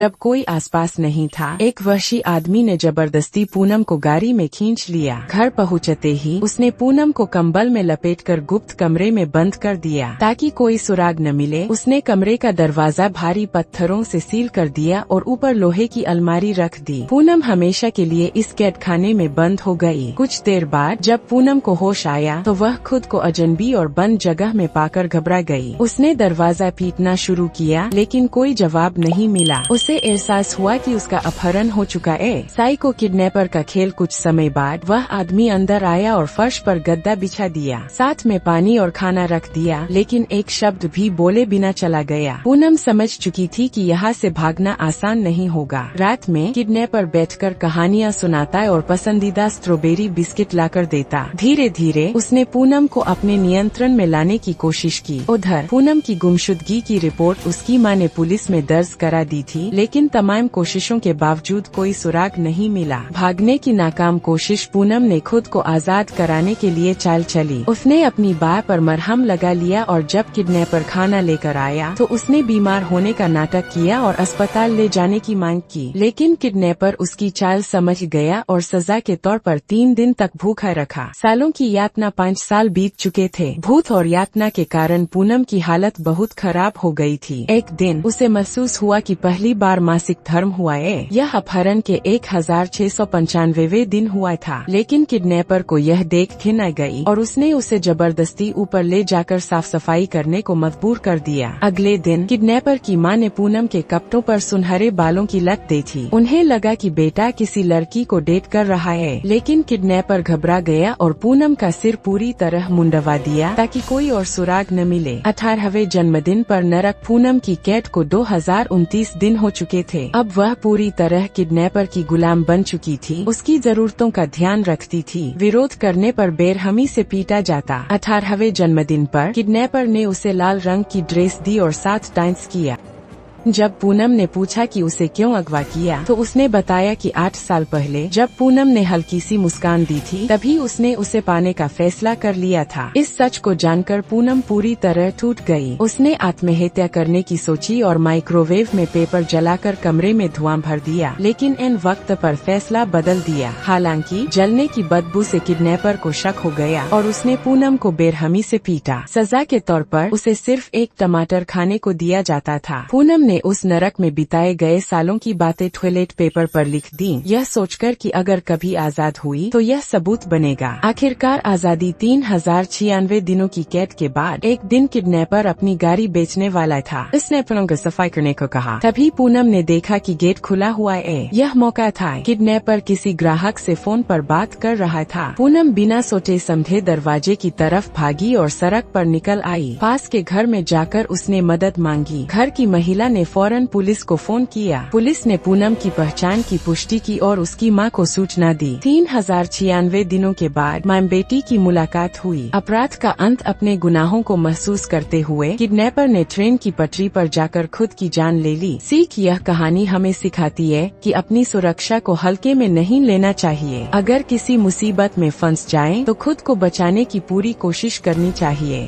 जब कोई आसपास नहीं था, एक वहशी आदमी ने जबरदस्ती पूनम को गाड़ी में खींच लिया। घर पहुंचते ही उसने पूनम को कंबल में लपेटकर गुप्त कमरे में बंद कर दिया ताकि कोई सुराग न मिले। उसने कमरे का दरवाजा भारी पत्थरों से सील कर दिया और ऊपर लोहे की अलमारी रख दी। पूनम हमेशा के लिए इस कैद खाने में बंद हो गई। कुछ देर बाद जब पूनम को होश आया तो वह खुद को अजनबी और बंद जगह में पाकर घबरा गई। उसने दरवाजा पीटना शुरू किया लेकिन कोई जवाब नहीं मिला। उसे एहसास हुआ कि उसका अपहरण हो चुका है। साइको किडनैपर का खेल। कुछ समय बाद वह आदमी अंदर आया और फर्श पर गद्दा बिछा दिया, साथ में पानी और खाना रख दिया, लेकिन एक शब्द भी बोले बिना चला गया। पूनम समझ चुकी थी कि यहाँ से भागना आसान नहीं होगा। रात में किडनैपर बैठकर कहानियाँ सुनाता और पसंदीदा स्ट्रॉबेरी बिस्किट लाकर देता। धीरे धीरे उसने पूनम को अपने नियंत्रण में लाने की कोशिश की। उधर पूनम की गुमशुदगी की रिपोर्ट उसकी मां ने पुलिस में दर्ज करा दी थी, लेकिन तमाम कोशिशों के बावजूद कोई सुराग नहीं मिला। भागने की नाकाम कोशिश। पूनम ने खुद को आजाद कराने के लिए चाल चली। उसने अपनी बाह पर मरहम लगा लिया और जब किडनैपर खाना लेकर आया तो उसने बीमार होने का नाटक किया और अस्पताल ले जाने की मांग की, लेकिन किडनैपर उसकी चाल समझ गया और सजा के तौर पर 3 दिन तक भूखा रखा। सालों की यातना 5 साल बीत चुके थे। भूत और यातना के कारण पूनम की हालत बहुत खराब हो गई थी। एक दिन उसे महसूस हुआ कि पहली बार मासिक धर्म हुआ है। यह अपहरण के 1695वें दिन हुआ था, लेकिन किडनैपर को यह देख घिन गई और उसने उसे जबरदस्ती ऊपर ले जाकर साफ सफाई करने को मजबूर कर दिया। अगले दिन किडनैपर की मां ने पूनम के कपड़ों पर सुनहरे बालों की लत दी थी। उन्हें लगा कि बेटा किसी लड़की को डेट कर रहा है, लेकिन किडनैपर घबरा गया और पूनम का सिर पूरी तरह मुंडवा दिया ताकि कोई और सुराग न मिले। 18वें जन्मदिन पर नरक। पूनम की कैद को 2029 दिन हो चुके थे। अब वह पूरी तरह किडनैपर की गुलाम बन चुकी थी। उसकी जरूरतों का ध्यान रखती थी। विरोध करने पर बेरहमी से पीटा जाता। 18वें जन्मदिन पर किडनैपर ने उसे लाल रंग की ड्रेस दी और साथ डांस किया। जब पूनम ने पूछा कि उसे क्यों अगवा किया तो उसने बताया कि 8 साल पहले जब पूनम ने हल्की सी मुस्कान दी थी तभी उसने उसे पाने का फैसला कर लिया था। इस सच को जानकर पूनम पूरी तरह टूट गई। उसने आत्महत्या करने की सोची और माइक्रोवेव में पेपर जलाकर कमरे में धुआं भर दिया, लेकिन इन वक्त पर फैसला बदल दिया। हालांकि जलने की बदबू से किडनैपर को शक हो गया और उसने पूनम को बेरहमी से पीटा। सजा के तौर पर उसे सिर्फ एक टमाटर खाने को दिया जाता था। पूनम ने उस नरक में बिताए गए सालों की बातें टॉयलेट पेपर पर लिख दी, यह सोचकर कि अगर कभी आजाद हुई तो यह सबूत बनेगा। आखिरकार आजादी। 3096 दिनों की कैद के बाद एक दिन किडनैपर अपनी गाड़ी बेचने वाला था। उसने अपनों को सफाई करने को कहा। तभी पूनम ने देखा कि गेट खुला हुआ है। यह मौका था। किडनैपर किसी ग्राहक से फोन पर बात कर रहा था। पूनम बिना सोचे समझे दरवाजे की तरफ भागी और सड़क पर निकल आई। पास के घर में जाकर उसने मदद मांगी। घर की महिला ने फौरन पुलिस को फोन किया। पुलिस ने पूनम की पहचान की पुष्टि की और उसकी मां को सूचना दी। 3096 दिनों के बाद मां बेटी की मुलाकात हुई। अपराध का अंत। अपने गुनाहों को महसूस करते हुए किडनैपर ने ट्रेन की पटरी पर जाकर खुद की जान ले ली। सीख। यह कहानी हमें सिखाती है कि अपनी सुरक्षा को हल्के में नहीं लेना चाहिए। अगर किसी मुसीबत में फंस जाएं तो खुद को बचाने की पूरी कोशिश करनी चाहिए।